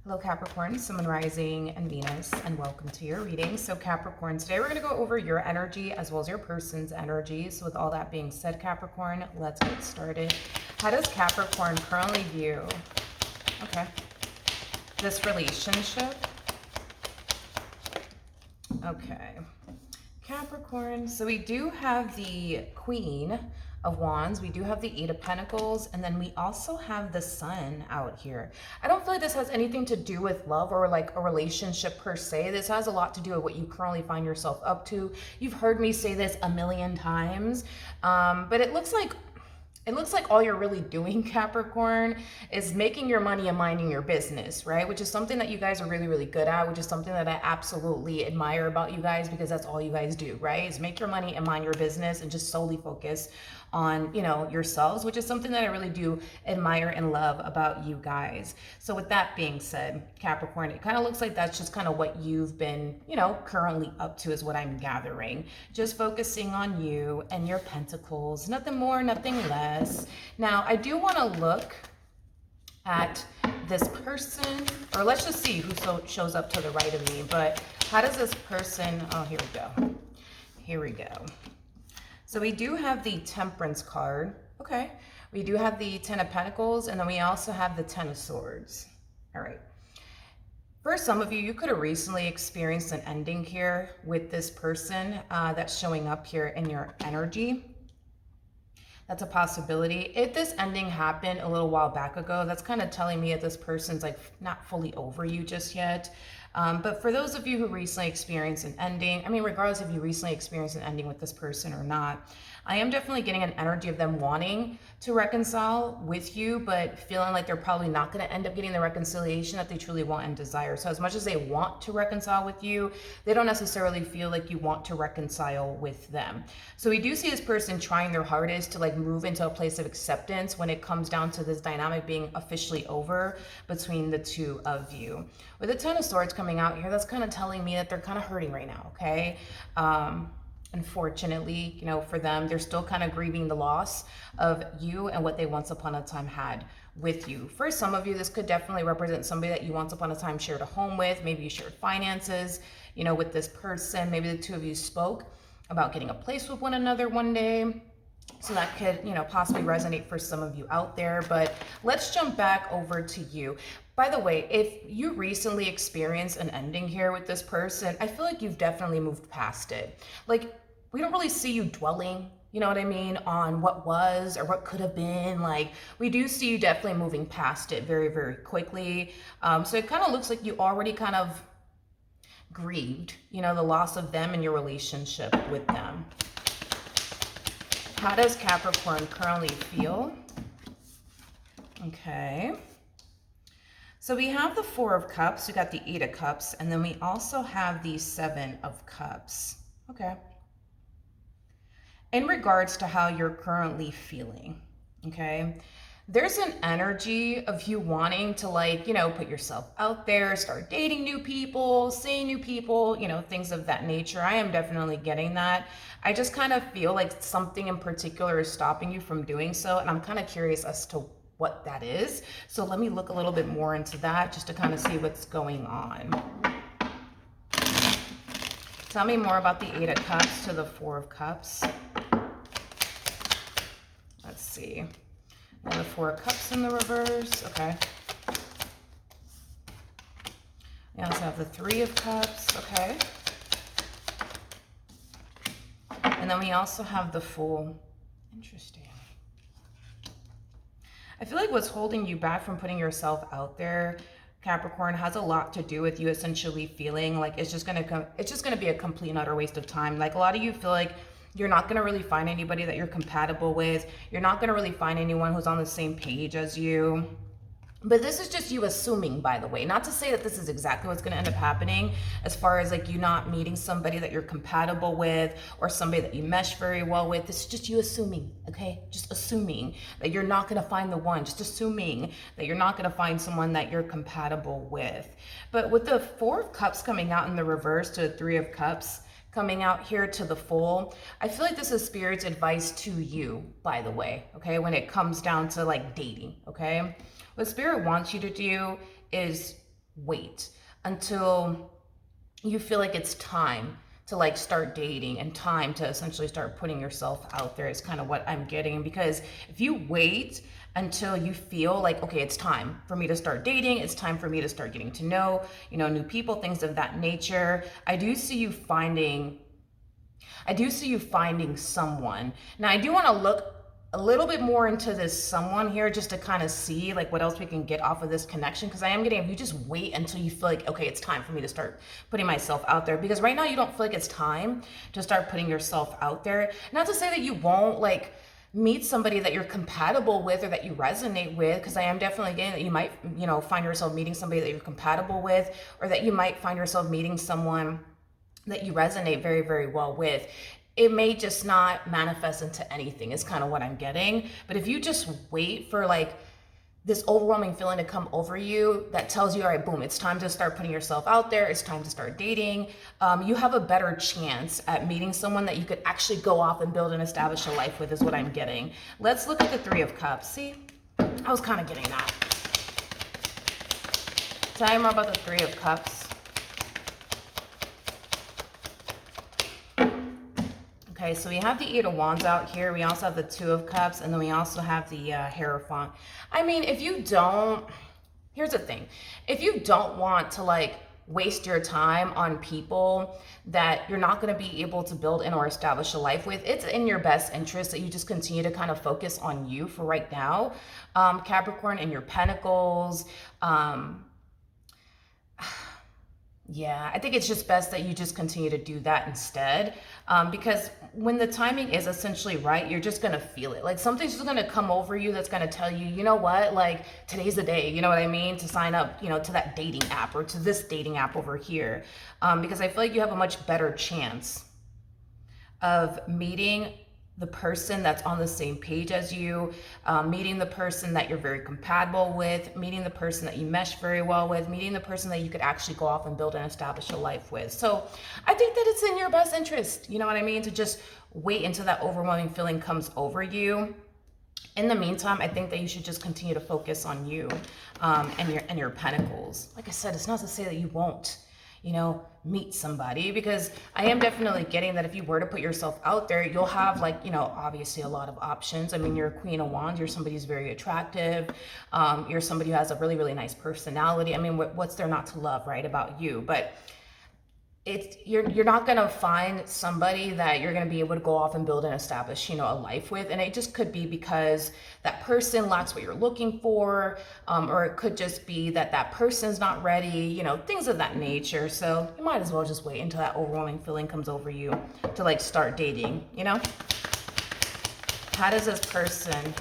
Hello Capricorn, Sun, Moon, Rising, and Venus, and welcome to your reading. So Capricorn, today we're going to go over your energy as well as your person's energy. So with all that being said, Capricorn, let's get started. How does Capricorn currently view, this relationship? Okay, Capricorn, so we do have the Queen of Wands, we do have the Eight of Pentacles, and then we also have the Sun out here. I don't feel like this has anything to do with love or like a relationship per se. This has a lot to do with what you currently find yourself up to. You've heard me say this a million times, but it looks like all you're really doing, Capricorn, is making your money and minding your business, right? Which is something that you guys are really, really good at, which is something that I absolutely admire about you guys, because that's all you guys do, right? Is make your money and mind your business and just solely focus on, yourselves, which is something that I really do admire and love about you guys. So with that being said, Capricorn, it kind of looks like that's just kind of what you've been, currently up to, is what I'm gathering. Just focusing on you and your pentacles, nothing more, nothing less. Now, I do want to look at this person, or let's just see who shows up to the right of me. But how does this person, oh, here we go. Here we go. So we do have the Temperance card. Okay. We do have the Ten of Pentacles, and then we also have the Ten of Swords. All right. For some of you, you could have recently experienced an ending here with this person that's showing up here in your energy. That's a possibility. If this ending happened a little while back ago, that's kind of telling me that this person's like not fully over you just yet. But for those of you who recently experienced an ending, I mean, regardless if you recently experienced an ending with this person or not, I am definitely getting an energy of them wanting to reconcile with you, but feeling like they're probably not going to end up getting the reconciliation that they truly want and desire. So as much as they want to reconcile with you, they don't necessarily feel like you want to reconcile with them. So we do see this person trying their hardest to like move into a place of acceptance when it comes down to this dynamic being officially over between the two of you. With the Ten of Swords coming out here, that's kind of telling me that they're kind of hurting right now, okay? Unfortunately, for them, they're still kind of grieving the loss of you and what they once upon a time had with you. For some of you, this could definitely represent somebody that you once upon a time shared a home with. Maybe you shared finances, with this person. Maybe the two of you spoke about getting a place with one another one day. So that could, possibly resonate for some of you out there. But let's jump back over to you. By the way, if you recently experienced an ending here with this person, I feel like you've definitely moved past it. Like, we don't really see you dwelling, you know what I mean, on what was or what could have been. Like, we do see you definitely moving past it very, very quickly. So it kind of looks like you already kind of grieved, the loss of them and your relationship with them. How does Capricorn currently feel? Okay. So we have the Four of Cups, we got the Eight of Cups, and then we also have the Seven of Cups. Okay. In regards to how you're currently feeling, okay, there's an energy of you wanting to put yourself out there, start dating new people, seeing new people, things of that nature. I am definitely getting that. I just kind of feel like something in particular is stopping you from doing so. And I'm kind of curious as to what that is. So let me look a little bit more into that just to kind of see what's going on. Tell me more about the Eight of Cups to the Four of Cups. Let's see. And the Four of Cups in the reverse. Okay. We also have the Three of Cups. Okay. And then we also have the Fool. Interesting. I feel like what's holding you back from putting yourself out there, Capricorn, has a lot to do with you essentially feeling like it's just gonna be a complete and utter waste of time. Like, a lot of you feel like you're not going to really find anybody that you're compatible with. You're not going to really find anyone who's on the same page as you. But this is just you assuming, by the way. Not to say that this is exactly what's going to end up happening, as far as like you not meeting somebody that you're compatible with or somebody that you mesh very well with. This is just you assuming, okay? Just assuming that you're not going to find the one. Just assuming that you're not going to find someone that you're compatible with. But with the Four of Cups coming out in the reverse to the Three of Cups, coming out here to the Fool, I feel like this is Spirit's advice to you, by the way, okay, when it comes down to like dating, okay? What Spirit wants you to do is wait until you feel like it's time to like start dating and time to essentially start putting yourself out there is kind of what I'm getting. Because if you wait until you feel like, okay, it's time for me to start dating, it's time for me to start getting to know, new people, things of that nature, I do see you finding someone. Now, I do want to look a little bit more into this someone here just to kind of see like what else we can get off of this connection, because I am getting, if you just wait until you feel like, okay, it's time for me to start putting myself out there, because right now you don't feel like it's time to start putting yourself out there. Not to say that you won't like meet somebody that you're compatible with or that you resonate with, because I am definitely getting that you might, find yourself meeting somebody that you're compatible with, or that you might find yourself meeting someone that you resonate very, very well with. It may just not manifest into anything is kind of what I'm getting. But if you just wait for like this overwhelming feeling to come over you that tells you, all right, boom, it's time to start putting yourself out there, it's time to start dating, you have a better chance at meeting someone that you could actually go off and build and establish a life with, is what I'm getting. Let's look at the Three of Cups. See, I was kind of getting that. Tell me more about the Three of Cups. Okay, so we have the Eight of Wands out here. We also have the Two of Cups, and then we also have the Hierophant. I mean, if you don't, here's the thing. If you don't want to like waste your time on people that you're not going to be able to build in or establish a life with, it's in your best interest that you just continue to kind of focus on you for right now. Capricorn, in your Pentacles. Yeah, I think it's just best that you just continue to do that instead, because when the timing is essentially right, you're just going to feel it. Like something's just going to come over you that's going to tell you, you know what, like today's the day, you know what I mean, to sign up, to that dating app or to this dating app over here, because I feel like you have a much better chance of meeting the person that's on the same page as you, meeting the person that you're very compatible with, meeting the person that you mesh very well with, meeting the person that you could actually go off and build and establish a life with. So I think that it's in your best interest, you know what I mean, to just wait until that overwhelming feeling comes over you. In the meantime, I think that you should just continue to focus on you, and your Pentacles. Like I said, it's not to say that you won't, meet somebody, because I am definitely getting that if you were to put yourself out there, you'll have like, obviously a lot of options. I mean, you're a Queen of Wands, you're somebody who's very attractive. You're somebody who has a really, really nice personality. I mean, what's there not to love, right, about you? But you're not going to find somebody that you're going to be able to go off and build and establish, a life with. And it just could be because that person lacks what you're looking for, or it could just be that that person's not ready, things of that nature. So you might as well just wait until that overwhelming feeling comes over you to like start dating, How does this person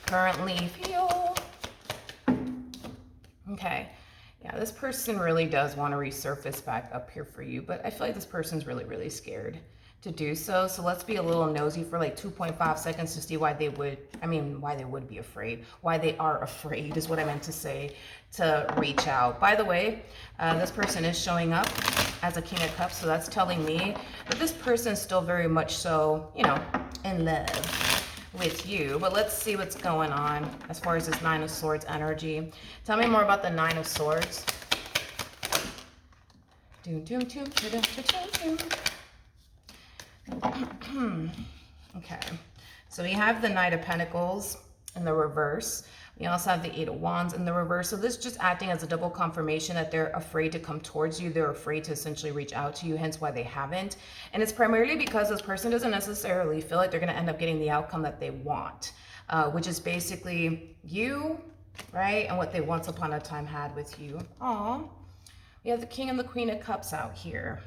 currently feel? Okay. Yeah, this person really does want to resurface back up here for you, but I feel like this person's really, really scared to do so. So let's be a little nosy for like 2.5 seconds to see why they would be afraid. Why they are afraid is what I meant to say, to reach out. By the way, this person is showing up as a King of Cups, so that's telling me that this person's still very much so, in love with you. But let's see what's going on as far as this Nine of Swords energy. Tell me more about the Nine of Swords. Okay, so we have the Knight of Pentacles in the reverse. We also have the Eight of Wands in the reverse. So this is just acting as a double confirmation that they're afraid to come towards you. They're afraid to essentially reach out to you, hence why they haven't. And it's primarily because this person doesn't necessarily feel like they're going to end up getting the outcome that they want, which is basically you, right? And what they once upon a time had with you. Aw. We have the King and the Queen of Cups out here.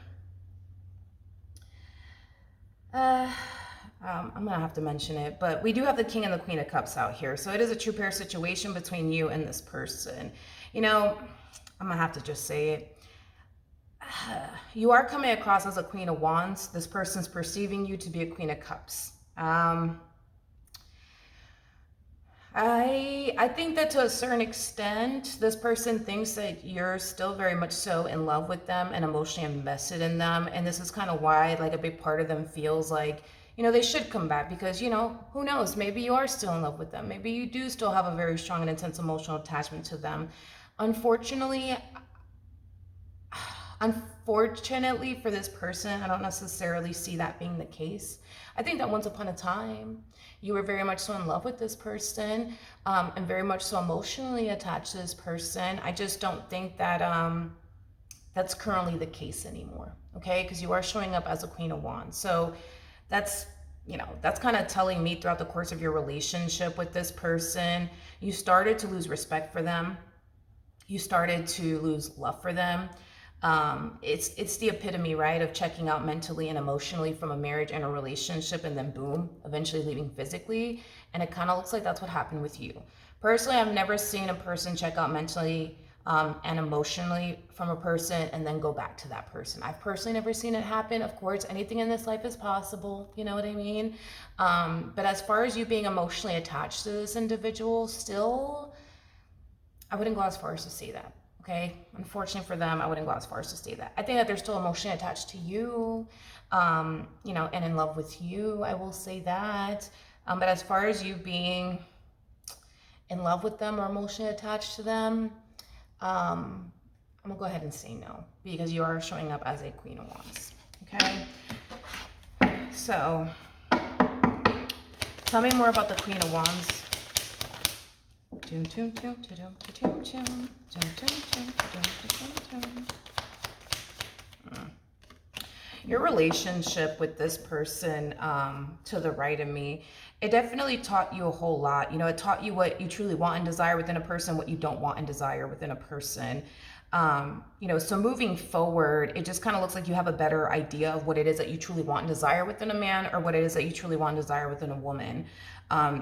I'm gonna have to mention it, but we do have the King and the Queen of Cups out here. So it is a true pair situation between you and this person. I'm gonna have to just say it. You are coming across as a Queen of Wands. This person's perceiving you to be a Queen of Cups. I think that to a certain extent, this person thinks that you're still very much so in love with them and emotionally invested in them. And this is kind of why like a big part of them feels like, they should come back, because, who knows, maybe you are still in love with them. Maybe you do still have a very strong and intense emotional attachment to them. Unfortunately, unfortunately for this person, I don't necessarily see that being the case. I think that once upon a time, you were very much so in love with this person, and very much so emotionally attached to this person. I just don't think that that's currently the case anymore, okay? Because you are showing up as a Queen of Wands. So that's, you know, that's kind of telling me throughout the course of your relationship with this person, you started to lose respect for them. You started to lose love for them. It's the epitome, right, of checking out mentally and emotionally from a marriage and a relationship, and then boom, eventually leaving physically. And it kind of looks like that's what happened with you. Personally, I've never seen a person check out mentally and emotionally from a person and then go back to that person. I've personally never seen it happen. Of course, anything in this life is possible, you know what I mean? But as far as you being emotionally attached to this individual, still, I wouldn't go as far as to say that. Okay, unfortunately for them, I wouldn't go as far as to say that. I think that they're still emotionally attached to you, you know, and in love with you. I will say that. But as far as you being in love with them or emotionally attached to them, I'm gonna go ahead and say no, because you are showing up as a Queen of Wands. Okay, so tell me more about the Queen of Wands. Your relationship with this person to the right of me, it definitely taught you a whole lot. You know, it taught you what you truly want and desire within a person, what you don't want and desire within a person. You know, so moving forward, it just kind of looks like you have a better idea of what it is that you truly want and desire within a man, or what it is that you truly want and desire within a woman.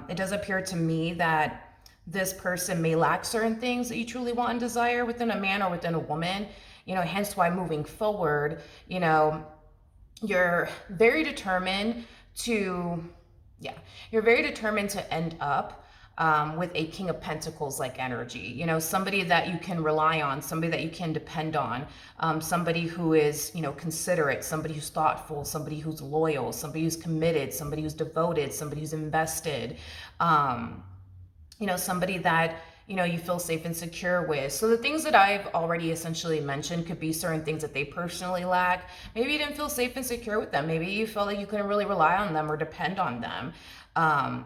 It does appear to me that this person may lack certain things that you truly want and desire within a man or within a woman, you know, hence why moving forward, you know, you're very determined to, you're very determined to end up with a King of Pentacles like energy, you know, somebody that you can rely on, somebody that you can depend on, somebody who is, you know, considerate, somebody who's thoughtful, somebody who's loyal, somebody who's committed, somebody who's devoted, somebody who's invested, you know, somebody that, you know, you feel safe and secure with. So the things that I've already essentially mentioned could be certain things that they personally lack. Maybe you didn't feel safe and secure with them. Maybe you felt like you couldn't really rely on them or depend on them.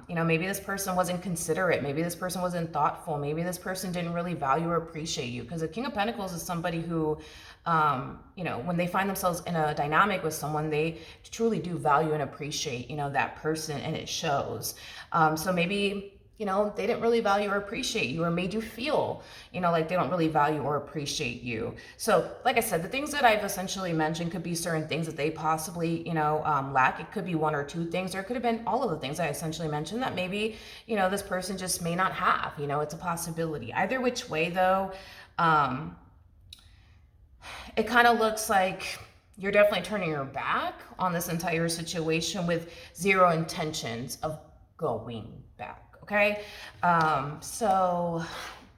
You know, maybe this person wasn't considerate. Maybe this person wasn't thoughtful. Maybe this person didn't really value or appreciate you. Because the King of Pentacles is somebody who, you know, when they find themselves in a dynamic with someone, they truly do value and appreciate, you know, that person, and it shows. So maybe, you know, they didn't really value or appreciate you, or made you feel, you know, like they don't really value or appreciate you. So like I said, the things that I've essentially mentioned could be certain things that they possibly, you know, lack. It could be one or two things, or it could have been all of the things I essentially mentioned that maybe, you know, this person just may not have, you know, it's a possibility. Either which way though, it kind of looks like you're definitely turning your back on this entire situation with zero intentions of going back. Okay, so,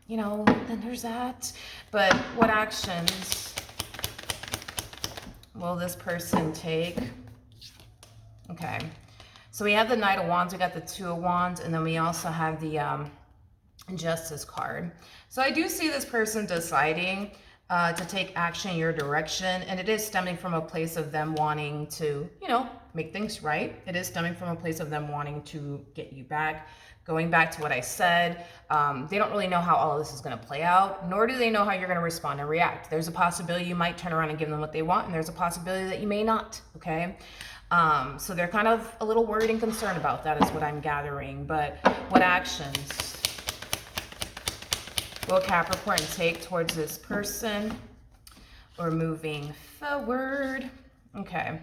you know, then there's that. But what actions will this person take? Okay, so we have the Knight of Wands, we got the Two of Wands, and then we also have the Justice card. So I do see this person deciding to take action in your direction, and it is stemming from a place of them wanting to, you know, make things right. It is stemming from a place of them wanting to get you back. Going back to what I said, they don't really know how all of this is going to play out, nor do they know how you're going to respond and react. There's a possibility you might turn around and give them what they want, and there's a possibility that you may not, okay? So they're kind of a little worried and concerned about that is what I'm gathering. But what actions will Capricorn take towards this person? We're moving forward. Okay,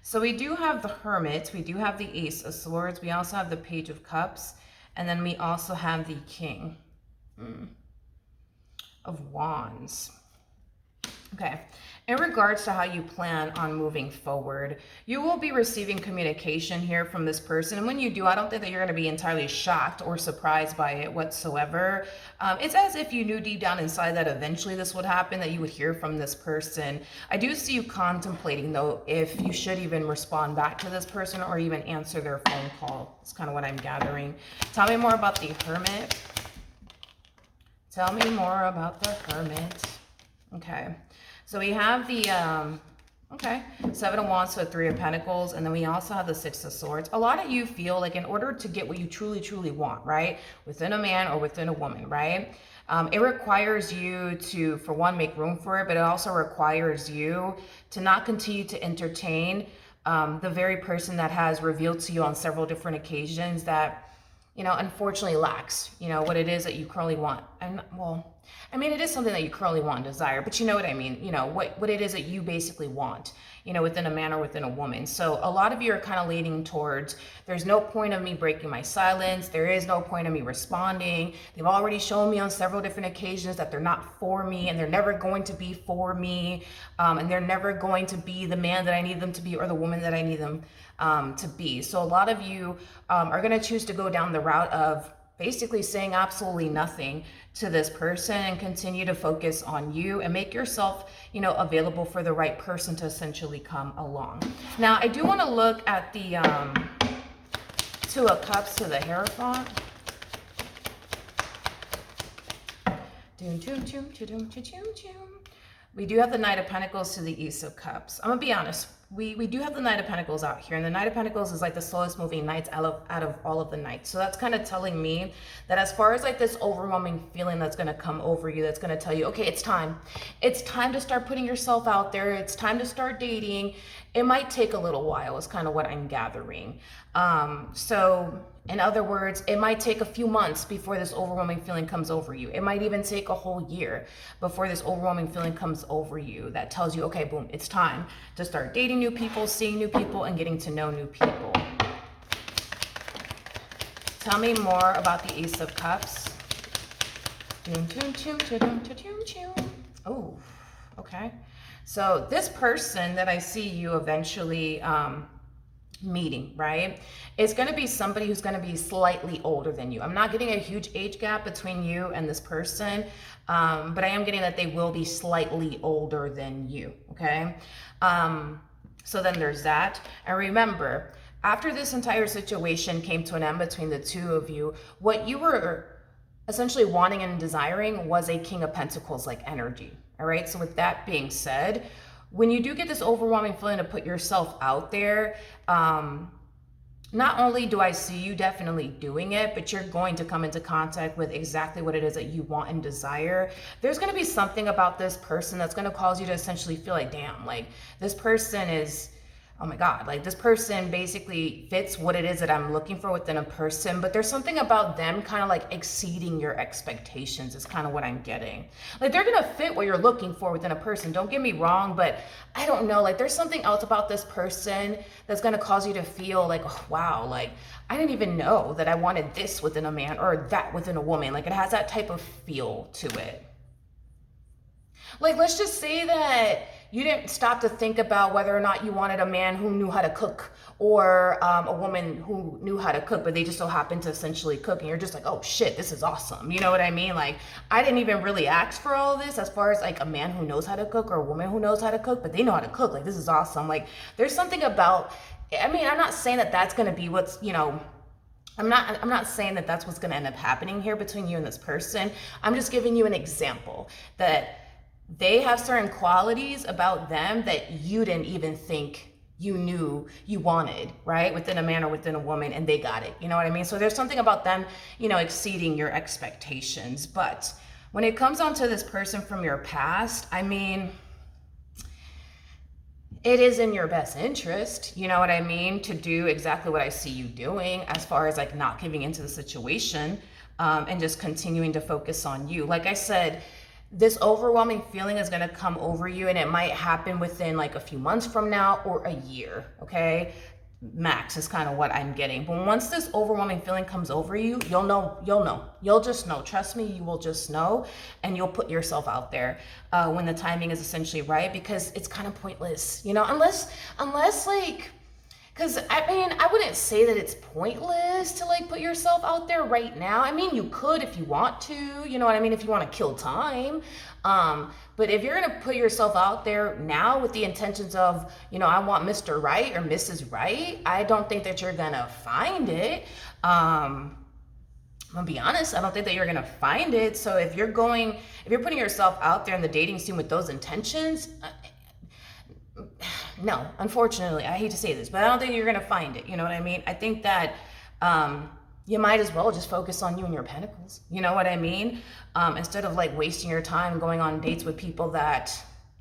so we do have the Hermit, we do have the Ace of Swords, we also have the Page of Cups, and then we also have the King of Wands. Okay, in regards to how you plan on moving forward, you will be receiving communication here from this person. And when you do, I don't think that you're going to be entirely shocked or surprised by it whatsoever. It's as if you knew deep down inside that eventually this would happen, that you would hear from this person. I do see you contemplating, though, if you should even respond back to this person or even answer their phone call. It's kind of what I'm gathering. Tell me more about the Hermit. Tell me more about the Hermit. Okay. So we have the, okay, Seven of Wands, so Three of Pentacles, and then we also have the Six of Swords. A lot of you feel like in order to get what you truly, truly want, right, within a man or within a woman, right, it requires you to, for one, make room for it, but it also requires you to not continue to entertain the very person that has revealed to you on several different occasions that, you know, unfortunately lacks, you know, what it is that you currently want. And well, I mean, it is something that you currently want and desire, but you know what I mean? You know, what it is that you basically want, you know, within a man or within a woman. So a lot of you are kind of leaning towards, there's no point of me breaking my silence. There is no point of me responding. They've already shown me on several different occasions that they're not for me and they're never going to be for me. And they're never going to be the man that I need them to be or the woman that I need them to be. So a lot of you are going to choose to go down the route of basically saying absolutely nothing to this person and continue to focus on you and make yourself, you know, available for the right person to essentially come along. Now, I do want to look at the Two of Cups to the Hierophant. We do have the Knight of Pentacles to the Ace of Cups. I'm gonna be honest, we do have the Knight of Pentacles out here, and the Knight of Pentacles is like the slowest moving knights out of all of the knights. So that's kind of telling me that as far as like this overwhelming feeling that's gonna come over you, that's gonna tell you, okay, it's time. It's time to start putting yourself out there. It's time to start dating. It might take a little while is kind of what I'm gathering. So in other words, it might take a few months before this overwhelming feeling comes over you. It might even take a whole year before this overwhelming feeling comes over you that tells you, okay, boom, it's time to start dating new people, seeing new people, and getting to know new people. Tell me more about the Ace of Cups. Oh, okay. So this person that I see you eventually meeting, right, it's going to be somebody who's going to be slightly older than you. I'm not getting a huge age gap between you and this person, but I am getting that they will be slightly older than you, okay? So then there's that. And remember, after this entire situation came to an end between the two of you, what you were essentially wanting and desiring was a King of Pentacles like energy, all right? So with that being said, when you do get this overwhelming feeling to put yourself out there, not only do I see you definitely doing it, but you're going to come into contact with exactly what it is that you want and desire. There's going to be something about this person that's going to cause you to essentially feel like, damn, like this person is, oh my God, like this person basically fits what it is that I'm looking for within a person, but there's something about them kind of like exceeding your expectations is kind of what I'm getting. Like they're gonna fit what you're looking for within a person, don't get me wrong, but I don't know, like there's something else about this person that's gonna cause you to feel like, oh, wow, like I didn't even know that I wanted this within a man or that within a woman. Like it has that type of feel to it. Like, let's just say that you didn't stop to think about whether or not you wanted a man who knew how to cook or a woman who knew how to cook, but they just so happened to essentially cook. And you're just like, oh shit, this is awesome. You know what I mean? Like, I didn't even really ask for all of this as far as like a man who knows how to cook or a woman who knows how to cook, but they know how to cook. Like, this is awesome. Like, there's something about, I mean, I'm not saying that that's going to be what's, you know, I'm not saying that that's what's going to end up happening here between you and this person. I'm just giving you an example that they have certain qualities about them that you didn't even think you knew you wanted, right? Within a man or within a woman, and they got it. You know what I mean? So there's something about them, you know, exceeding your expectations. But when it comes onto this person from your past, I mean, it is in your best interest, you know what I mean, to do exactly what I see you doing as far as like not giving into the situation and just continuing to focus on you. Like I said, this overwhelming feeling is going to come over you, and it might happen within like a few months from now or a year, okay? Max is kind of what I'm getting. But once this overwhelming feeling comes over you, you'll know. You'll just know. Trust me, you will just know, and you'll put yourself out there when the timing is essentially right, because it's kind of pointless, you know, unless like, because I mean, I wouldn't say that it's pointless to like put yourself out there right now. I mean, you could if you want to, you know what I mean, if you want to kill time. But if you're going to put yourself out there now with the intentions of, you know, I want Mr. Right or Mrs. Right, I don't think that you're going to find it. I'm gonna be honest, I don't think that you're gonna find it. So if you're putting yourself out there in the dating scene with those intentions, no, unfortunately, I hate to say this, but I don't think you're gonna find it. You know what I mean? I think that you might as well just focus on you and your pentacles. You know what I mean? Instead of like wasting your time going on dates with people that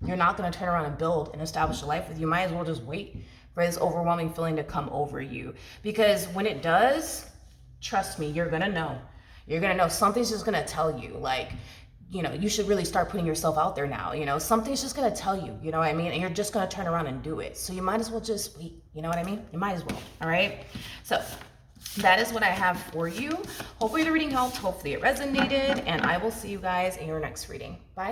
you're not gonna turn around and build and establish a life with, you might as well just wait for this overwhelming feeling to come over you. Because when it does, trust me, you're gonna know. You're gonna know. Something's just gonna tell you, like, you know, you should really start putting yourself out there now. You know, something's just gonna tell you, you know what I mean? And you're just gonna turn around and do it. So you might as well just wait, you know what I mean? You might as well, all right? So that is what I have for you. Hopefully the reading helped. Hopefully it resonated. And I will see you guys in your next reading. Bye.